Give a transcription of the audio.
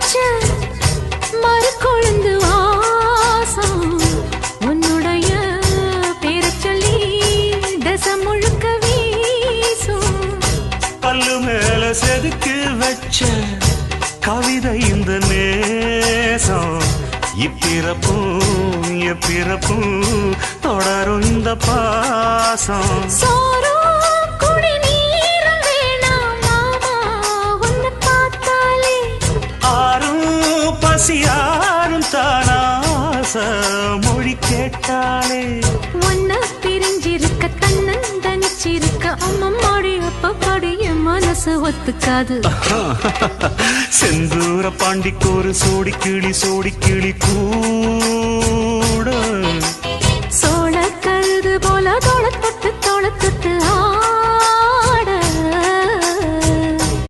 வச்ச மறு கொழுந்து வாசம் உன்னுடைய பேரை சொல்லி தசம் முழுக்க வீசும். பல்லு மேல செதுக்கு வச்ச கவிதை இந்த நேசம் இப்பிறப்பும் எப்பிறப்பும் தொடரும் இந்த பாசம். சோறும் குடிநீரும் வேணாம் மாமா உன்னை பார்த்தாலே. ஆறும் பசியாரும் தானாச மொழி கேட்டாலே. உன்னை பிரிஞ்சிருக்க தன்னந்தனிச்சிருக்க அம்மம்மாடி அப்பப்பாடி என் மனசு ஒத்துக்காது. செந்தூர பாண்டிக்கு ஒரு சோடி கிளி கூட சோழ கழுது போல தொள